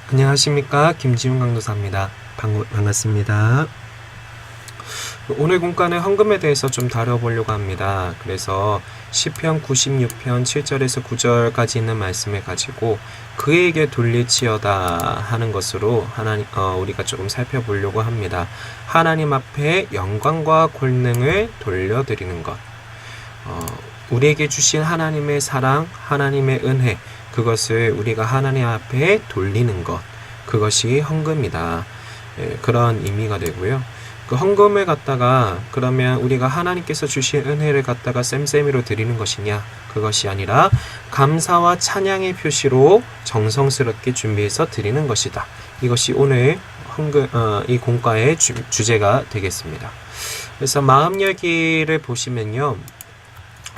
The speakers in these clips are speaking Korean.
안녕하십니까, 김지훈 강도사입니다. 반갑습니다. 오늘 공과는 헌금에 대해서 좀 다뤄보려고 합니다. 그래서 시편 96편 7절에서 9절까지 있는 말씀을 가지고 그에게 돌릴지어다 하는 것으로 우리가 조금 살펴보려고 합니다. 하나님 앞에 영광과 권능을 돌려드리는 것, 우리에게 주신 하나님의 사랑, 하나님의 은혜, 그것을 우리가 하나님 앞에 돌리는 것, 그것이 헌금이다. 그런 의미가 되고요. 그 헌금을 갖다가 그러면 우리가 하나님께서 주신 은혜를 갖다가 쌤쌤이로 드리는 것이냐? 그것이 아니라 감사와 찬양의 표시로 정성스럽게 준비해서 드리는 것이다. 이것이 오늘 이 공과의 주제가 되겠습니다. 그래서 마음 열기를 보시면요.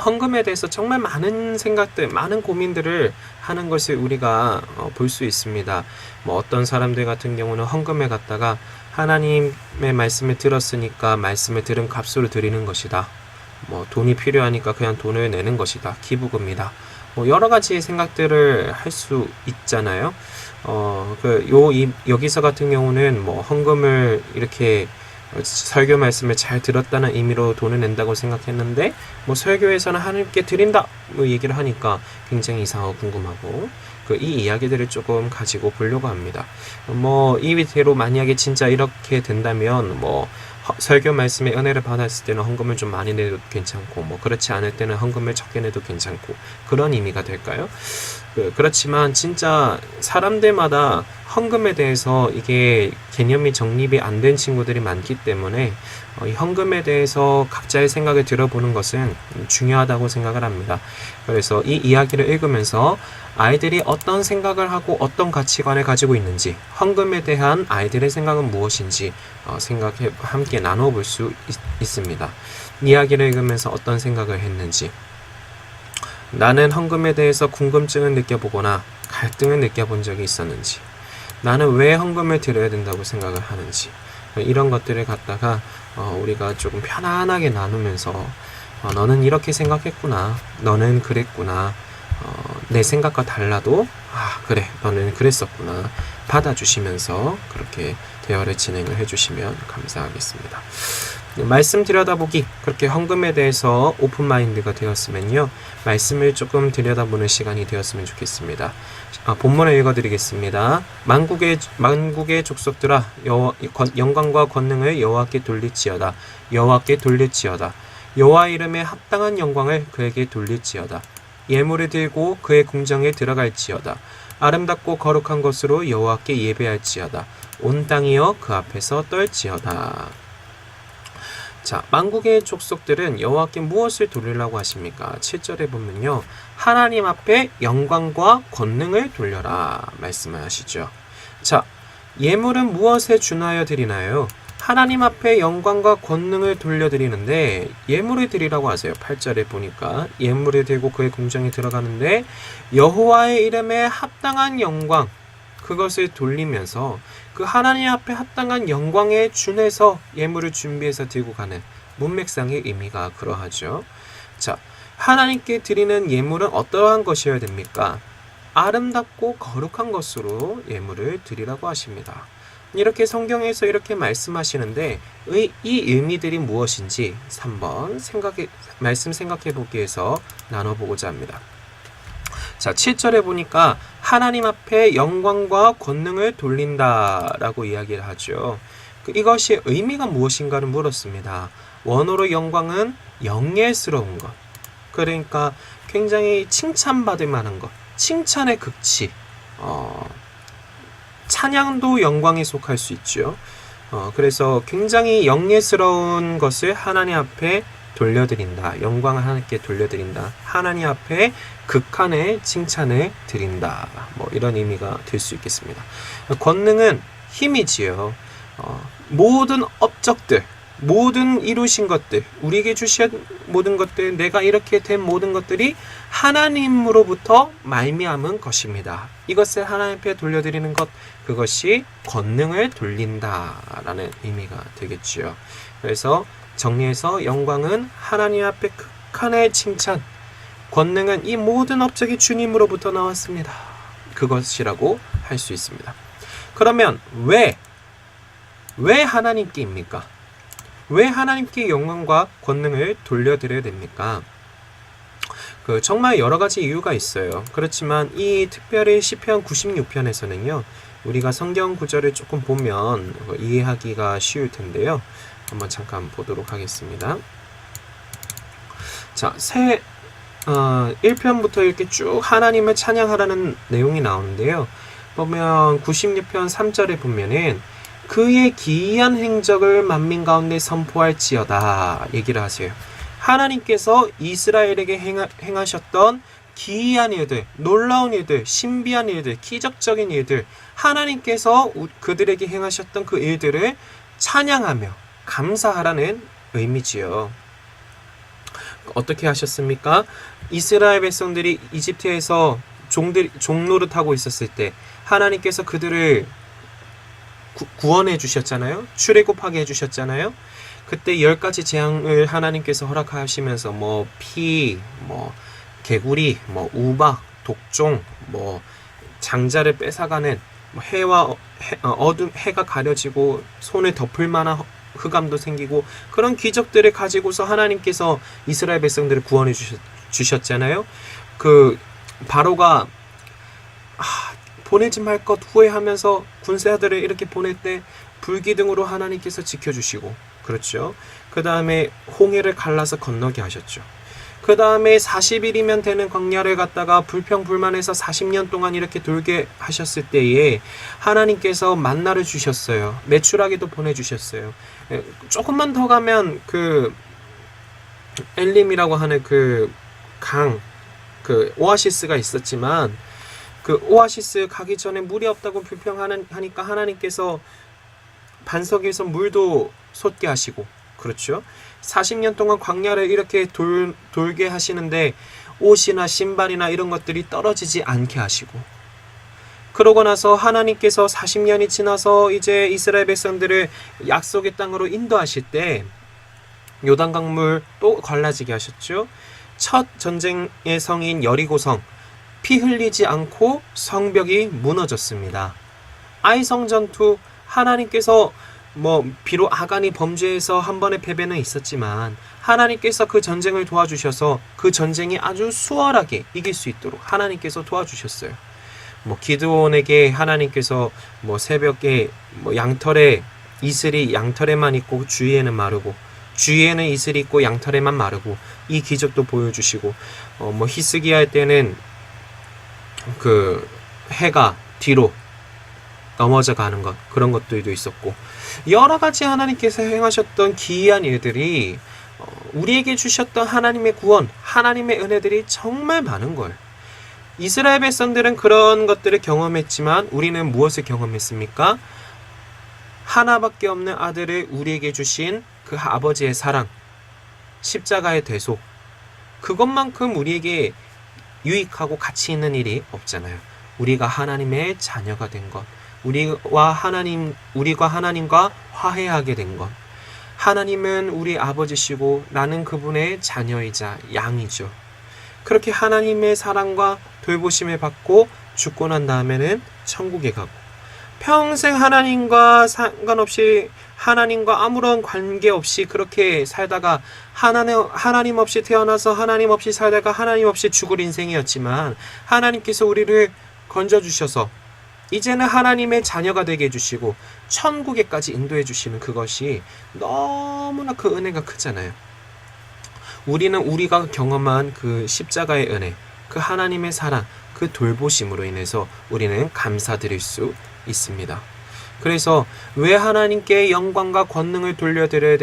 헌금에 대해서 정말 많은 생각들, 많은 고민들을 하는 것을 우리가 볼 수 있습니다. 어떤 사람들 같은 경우는 헌금에 갖다가 하나님의 말씀을 들었으니까 말씀을 들은 값으로 드리는 것이다. 돈이 필요하니까 그냥 돈을 내는 것이다. 기부금이다. 여러 가지 생각들을 할 수 있잖아요. 여기서 같은 경우는 헌금을 이렇게 설교 말씀을 잘 들었다는 의미로 돈을 낸다고 생각했는데 설교에서는 하나님께 드린다 얘기를 하니까 굉장히 이상하고 궁금하고 이 이야기들을 조금 가지고 보려고 합니다. 이 위태로 만약에 진짜 이렇게 된다면 설교 말씀의 은혜를 받았을 때는 헌금을 좀 많이 내도 괜찮고 그렇지 않을 때는 헌금을 적게 내도 괜찮고 그런 의미가 될까요? 그렇지만 진짜 사람들마다 헌금에 대해서 이게 개념이 정립이 안 된 친구들이 많기 때문에 이 헌금에 대해서 각자의 생각을 들어보는 것은 중요하다고 생각을 합니다. 그래서 이 이야기를 읽으면서 아이들이 어떤 생각을 하고 어떤 가치관을 가지고 있는지, 헌금에 대한 아이들의 생각은 무엇인지 함께 나눠볼 수 있습니다. 이야기를 읽으면서 어떤 생각을 했는지, 나는 헌금에 대해서 궁금증을 느껴보거나 갈등을 느껴본 적이 있었는지, 나는 왜 헌금을 드려야 된다고 생각을 하는지, 이런 것들을 갖다가 우리가 조금 편안하게 나누면서 너는 이렇게 생각했구나, 너는 그랬구나, 내 생각과 달라도 그래, 너는 그랬었구나 받아주시면서 그렇게 대화를 진행을 해주시면 감사하겠습니다. 말씀 들여다보기, 그렇게 헌금에 대해서 오픈마인드가 되었으면요, 말씀을 조금 들여다보는 시간이 되었으면 좋겠습니다. 본문을 읽어드리겠습니다. 만국의 족속들아, 영광과 권능을 여호와께 돌릴지어다. 여호와께 돌릴지어다. 여호와 이름에 합당한 영광을 그에게 돌릴지어다. 예물을 들고 그의 궁정에 들어갈지어다. 아름답고 거룩한 것으로 여호와께 예배할지어다. 온 땅이여 그 앞에서 떨지어다. 자, 만국의 족속들은 여호와께 무엇을 돌리려고 하십니까? 7절에 보면요, 하나님 앞에 영광과 권능을 돌려라 말씀을 하시죠. 자, 예물은 무엇에 준하여 드리나요? 하나님 앞에 영광과 권능을 돌려드리는데 예물을 드리라고 하세요. 8절에 보니까 예물을 들고 그의 궁정에 들어가는데 여호와의 이름에 합당한 영광, 그것을 돌리면서 그 하나님 앞에 합당한 영광에 준해서 예물을 준비해서 들고 가는 문맥상의 의미가 그러하죠. 자, 하나님께 드리는 예물은 어떠한 것이어야 됩니까? 아름답고 거룩한 것으로 예물을 드리라고 하십니다. 이렇게 성경에서 이렇게 말씀하시는데 이 의미들이 무엇인지 3번 말씀 생각해 보기 위해서 나눠보고자 합니다. 자, 7절에 보니까 하나님 앞에 영광과 권능을 돌린다라고 이야기를 하죠. 이것이 의미가 무엇인가를 물었습니다. 원어로 영광은 영예스러운 것, 그러니까 굉장히 칭찬받을 만한 것, 칭찬의 극치, 찬양도 영광에 속할 수 있죠. 그래서 굉장히 영예스러운 것을 하나님 앞에 돌려드린다. 영광을 하나님께 돌려드린다. 하나님 앞에 극한의 칭찬을 드린다. 이런 의미가 될 수 있겠습니다. 권능은 힘이지요. 모든 업적들, 모든 이루신 것들, 우리에게 주신 모든 것들, 내가 이렇게 된 모든 것들이 하나님으로부터 말미암은 것입니다. 이것을 하나님 앞에 돌려드리는 것, 그것이 권능을 돌린다라는 의미가 되겠지요. 그래서 정리해서 영광은 하나님 앞에 극한의 칭찬, 권능은 이 모든 업적이 주님으로부터 나왔습니다. 그것이라고 할 수 있습니다. 그러면 왜 하나님께입니까? 왜 하나님께 영광과 권능을 돌려드려야 됩니까? 정말 여러 가지 이유가 있어요. 그렇지만 이 특별히 시편 96편에서는요. 우리가 성경 구절을 조금 보면 이해하기가 쉬울 텐데요. 한번 잠깐 보도록 하겠습니다. 자, 1편부터 이렇게 쭉 하나님을 찬양하라는 내용이 나오는데요. 보면 96편 3절에 보면은 그의 기이한 행적을 만민 가운데 선포할지어다 얘기를 하세요. 하나님께서 이스라엘에게 행하셨던 기이한 일들, 놀라운 일들, 신비한 일들, 기적적인 일들, 하나님께서 그들에게 행하셨던 그 일들을 찬양하며 감사하라는 의미지요. 어떻게 하셨습니까? 이스라엘 백성들이 이집트에서 종노릇하고 있었을 때 하나님께서 그들을 구원해 주셨잖아요. 출애굽하게 해주셨잖아요. 그때 10가지 재앙을 하나님께서 허락하시면서 피, 개구리, 우박, 독종, 장자를 뺏어가는 해와 해가 가려지고 손을 덮을 만한 흑암도 생기고 그런 기적들을 가지고서 하나님께서 이스라엘 백성들을 구원해 주셨잖아요. 바로가 보내지 말 것 후회하면서 군사들을 이렇게 보낼 때 불기둥으로 하나님께서 지켜주시고, 그렇죠. 그 다음에 홍해를 갈라서 건너게 하셨죠. 그 다음에 40일이면 되는 광야를 갔다가 불평불만해서 40년 동안 이렇게 돌게 하셨을 때에 하나님께서 만나를 주셨어요. 메추라기도 보내주셨어요. 조금만 더 가면 엘림이라고 하는 오아시스가 있었지만 오아시스 가기 전에 물이 없다고 불평하니까 하나님께서 반석에서 물도 솟게 하시고, 그렇죠. 40년 동안 광야를 이렇게 돌게 하시는데 옷이나 신발이나 이런 것들이 떨어지지 않게 하시고, 그러고 나서 하나님께서 40년이 지나서 이제 이스라엘 백성들을 약속의 땅으로 인도하실 때 요단강물 또 갈라지게 하셨죠. 첫 전쟁의 성인 여리고성 피 흘리지 않고 성벽이 무너졌습니다. 아이성 전투 하나님께서 비록 아간이 범죄해서 한 번의 패배는 있었지만 하나님께서 그 전쟁을 도와주셔서 그 전쟁이 아주 수월하게 이길 수 있도록 하나님께서 도와주셨어요. 기드온에게 하나님께서 새벽에 양털에 이슬이 양털에만 있고 주위에는 마르고 주위에는 이슬이 있고 양털에만 마르고 이 기적도 보여주시고 히스기야 할 때는 해가 뒤로 넘어져 가는 것, 그런 것들도 있었고 여러 가지 하나님께서 행하셨던 기이한 일들이 우리에게 주셨던 하나님의 구원, 하나님의 은혜들이 정말 많은 걸. 이스라엘 백성들은 그런 것들을 경험했지만 우리는 무엇을 경험했습니까? 하나밖에 없는 아들을 우리에게 주신 그 아버지의 사랑, 십자가의 대속, 그것만큼 우리에게 유익하고 가치 있는 일이 없잖아요. 우리가 하나님의 자녀가 된 것, 우리가 하나님과 화해하게 된 것. 하나님은 우리 아버지시고 나는 그분의 자녀이자 양이죠. 그렇게 하나님의 사랑과 돌보심을 받고 죽고 난 다음에는 천국에 가고 평생 하나님과 상관없이 하나님과 아무런 관계없이 그렇게 살다가 하나님 없이 태어나서 하나님 없이 살다가 하나님 없이 죽을 인생이었지만 하나님께서 우리를 건져주셔서 이제는 하나님의 자녀가 되게 해주시고 천국에까지 인도해 주시는 그것이 너무나 그 은혜가 크잖아요. 우리는 우리가 경험한 그 십자가의 은혜, 그 하나님의 사랑, 그 돌보심으로 인해서 우리는 감사드릴 수 있습니다. 그래서 왜 하나님께 영광과 권능을 돌려드려야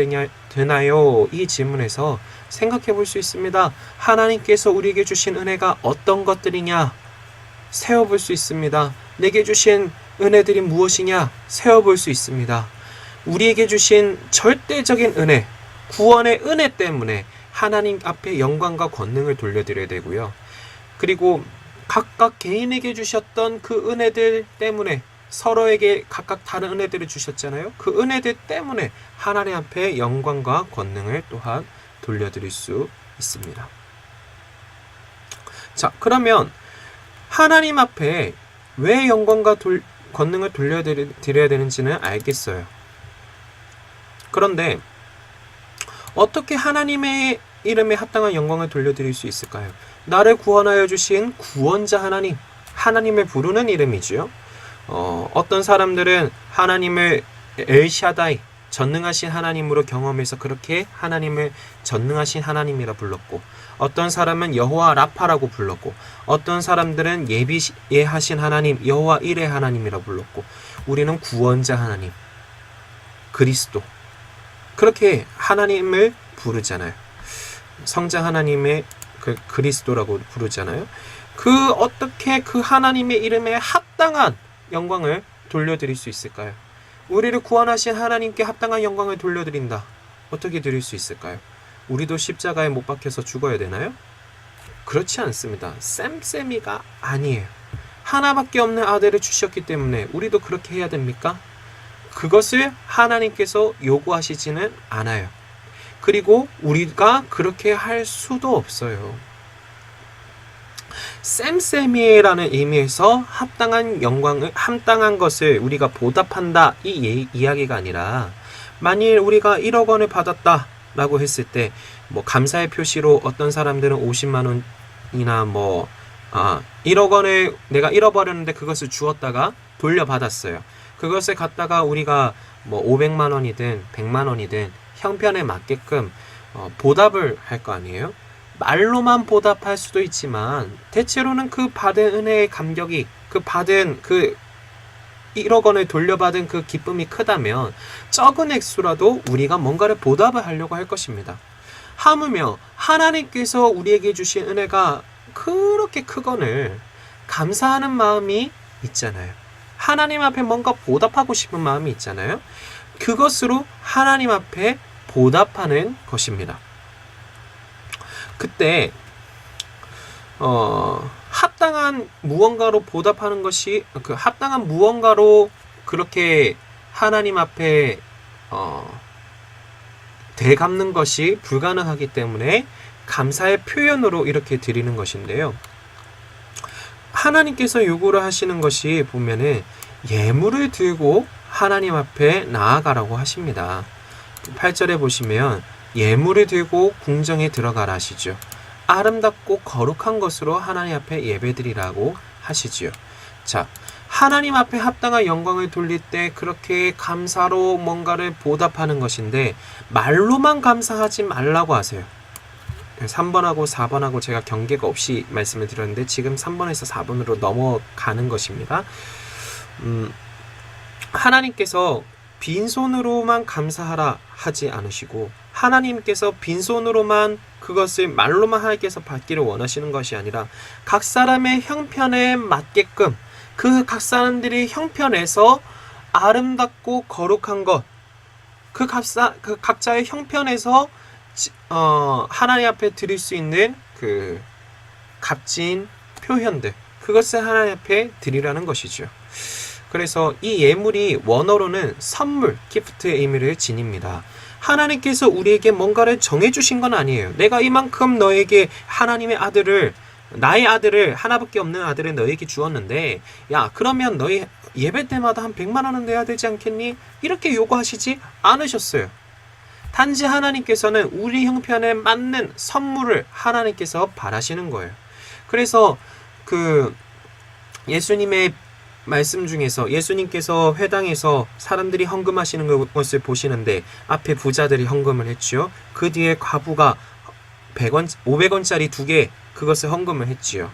되나요? 이 질문에서 생각해 볼 수 있습니다. 하나님께서 우리에게 주신 은혜가 어떤 것들이냐? 세어볼 수 있습니다. 내게 주신 은혜들이 무엇이냐? 세어볼 수 있습니다. 우리에게 주신 절대적인 은혜, 구원의 은혜 때문에 하나님 앞에 영광과 권능을 돌려드려야 되고요. 그리고 각각 개인에게 주셨던 그 은혜들 때문에 서로에게 각각 다른 은혜들을 주셨잖아요. 그 은혜들 때문에 하나님 앞에 영광과 권능을 또한 돌려드릴 수 있습니다. 자, 그러면 하나님 앞에 왜 영광과 권능을 돌려드려야 되는지는 알겠어요. 그런데 어떻게 하나님의 이름에 합당한 영광을 돌려드릴 수 있을까요? 나를 구원하여 주신 구원자 하나님, 하나님을 부르는 이름이지요. 어떤 사람들은 하나님을 엘샤다이, 전능하신 하나님으로 경험해서 그렇게 하나님을 전능하신 하나님이라 불렀고, 어떤 사람은 여호와 라파라고 불렀고, 어떤 사람들은 예비예하신 하나님, 여호와 일의 하나님이라 불렀고, 우리는 구원자 하나님, 그리스도, 그렇게 하나님을 부르잖아요. 성자 하나님의 그리스도라고 부르잖아요. 어떻게 그 하나님의 이름에 합당한 영광을 돌려드릴 수 있을까요? 우리를 구원하신 하나님께 합당한 영광을 돌려드린다. 어떻게 드릴 수 있을까요? 우리도 십자가에 못 박혀서 죽어야 되나요? 그렇지 않습니다. 쌤쌤이가 아니에요. 하나밖에 없는 아들을 주셨기 때문에 우리도 그렇게 해야 됩니까? 그것을 하나님께서 요구하시지는 않아요. 그리고 우리가 그렇게 할 수도 없어요. 쌤쌤이라는 의미에서 합당한 것을 우리가 보답한다, 이 이야기가 아니라, 만일 우리가 1억 원을 받았다 라고 했을 때, 감사의 표시로 어떤 사람들은 50만 원이나 1억 원을 내가 잃어버렸는데 그것을 주었다가 돌려받았어요. 그것을 갖다가 우리가 500만 원이든 100만 원이든 형편에 맞게끔 보답을 할 거 아니에요? 말로만 보답할 수도 있지만 대체로는 그 받은 은혜의 감격이, 그 받은 1억 원을 돌려받은 그 기쁨이 크다면 적은 액수라도 우리가 뭔가를 보답을 하려고 할 것입니다. 하물며 하나님께서 우리에게 주신 은혜가 그렇게 크거늘 감사하는 마음이 있잖아요. 하나님 앞에 뭔가 보답하고 싶은 마음이 있잖아요. 그것으로 하나님 앞에 보답하는 것입니다. 그때 합당한 무언가로 보답하는 것이, 합당한 무언가로 그렇게 하나님 앞에 되갚는 것이 불가능하기 때문에 감사의 표현으로 이렇게 드리는 것인데요. 하나님께서 요구를 하시는 것이 보면은 예물을 들고 하나님 앞에 나아가라고 하십니다. 8절에 보시면 예물을 들고 궁정에 들어가라 하시죠. 아름답고 거룩한 것으로 하나님 앞에 예배드리라고 하시지요. 자, 하나님 앞에 합당한 영광을 돌릴 때 그렇게 감사로 뭔가를 보답하는 것인데 말로만 감사하지 말라고 하세요. 3번하고 4번하고 제가 경계가 없이 말씀을 드렸는데 지금 3번에서 4번으로 넘어가는 것입니다. 하나님께서 빈손으로만 감사하라 하지 않으시고, 하나님께서 빈손으로만 그것을 말로만 하나님께서 받기를 원하시는 것이 아니라 각 사람의 형편에 맞게끔 그 각 사람들이 형편에서 아름답고 거룩한 것, 그 각자의 형편에서 하나님 앞에 드릴 수 있는 그 값진 표현들, 그것을 하나님 앞에 드리라는 것이죠. 그래서 이 예물이 원어로는 선물, 기프트의 의미를 지닙니다. 하나님께서 우리에게 뭔가를 정해주신 건 아니에요. 내가 이만큼 너에게 나의 아들을, 하나밖에 없는 아들을 너에게 주었는데, 야, 그러면 너희 예배 때마다 한 100만 원은 내야 되지 않겠니? 이렇게 요구하시지 않으셨어요. 단지 하나님께서는 우리 형편에 맞는 선물을 하나님께서 바라시는 거예요. 그래서 예수님의 말씀 중에서 예수님께서 회당에서 사람들이 헌금하시는 것을 보시는데 앞에 부자들이 헌금을 했지요. 그 뒤에 과부가 500원짜리 2개 그것을 헌금을 했지요.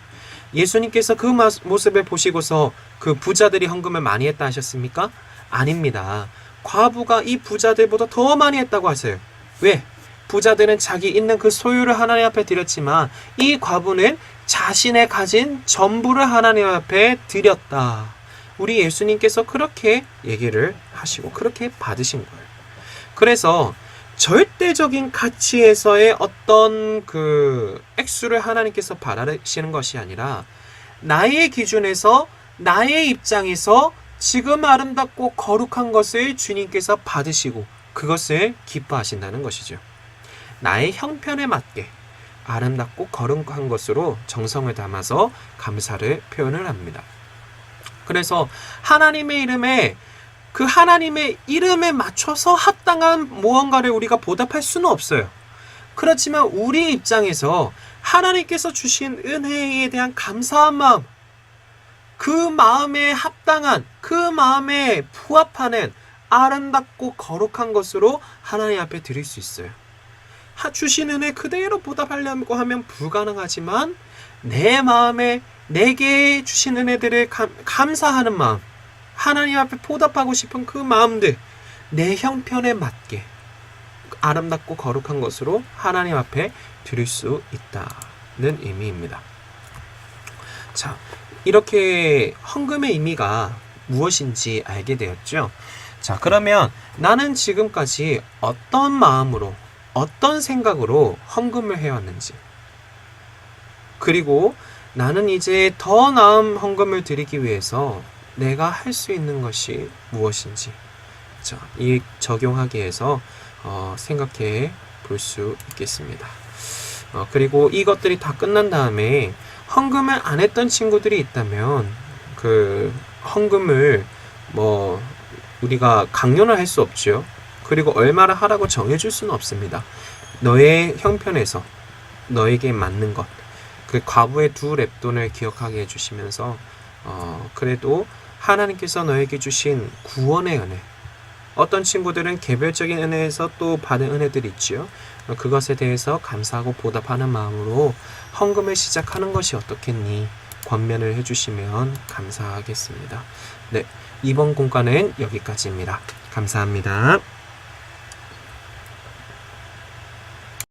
예수님께서 그 모습을 보시고서 그 부자들이 헌금을 많이 했다 하셨습니까? 아닙니다. 과부가 이 부자들보다 더 많이 했다고 하세요. 왜? 부자들은 자기 있는 그 소유를 하나님 앞에 드렸지만 이 과부는 자신의 가진 전부를 하나님 앞에 드렸다. 우리 예수님께서 그렇게 얘기를 하시고 그렇게 받으신 거예요. 그래서 절대적인 가치에서의 어떤 그 액수를 하나님께서 바라시는 것이 아니라 나의 기준에서, 나의 입장에서 지금 아름답고 거룩한 것을 주님께서 받으시고 그것을 기뻐하신다는 것이죠. 나의 형편에 맞게 아름답고 거룩한 것으로 정성을 담아서 감사를 표현을 합니다. 그래서 하나님의 이름에 그 하나님의 이름에 맞춰서 합당한 무언가를 우리가 보답할 수는 없어요. 그렇지만 우리 입장에서 하나님께서 주신 은혜에 대한 감사한 마음, 그 마음에 합당한, 그 마음에 부합하는 아름답고 거룩한 것으로 하나님 앞에 드릴 수 있어요. 주신 은혜 그대로 보답하려고 하면 불가능하지만 내 마음에 내게 주신 은혜들을 감사하는 마음, 하나님 앞에 보답하고 싶은 그 마음들, 내 형편에 맞게 아름답고 거룩한 것으로 하나님 앞에 드릴 수 있다는 의미입니다. 자, 이렇게 헌금의 의미가 무엇인지 알게 되었죠? 자, 그러면 나는 지금까지 어떤 마음으로, 어떤 생각으로 헌금을 해왔는지, 그리고 나는 이제 더 나은 헌금을 드리기 위해서 내가 할 수 있는 것이 무엇인지, 자, 이 적용하기 위해서 생각해 볼 수 있겠습니다. 그리고 이것들이 다 끝난 다음에 헌금을 안 했던 친구들이 있다면 그 헌금을 우리가 강요를 할 수 없죠. 그리고 얼마를 하라고 정해줄 수는 없습니다. 너의 형편에서 너에게 맞는 것, 그 과부의 2렙돈을 기억하게 해주시면서 그래도 하나님께서 너에게 주신 구원의 은혜, 어떤 친구들은 개별적인 은혜에서 또 받은 은혜들이 있지요. 그것에 대해서 감사하고 보답하는 마음으로 헌금을 시작하는 것이 어떻겠니? 권면을 해주시면 감사하겠습니다. 네, 이번 공과는 여기까지입니다. 감사합니다.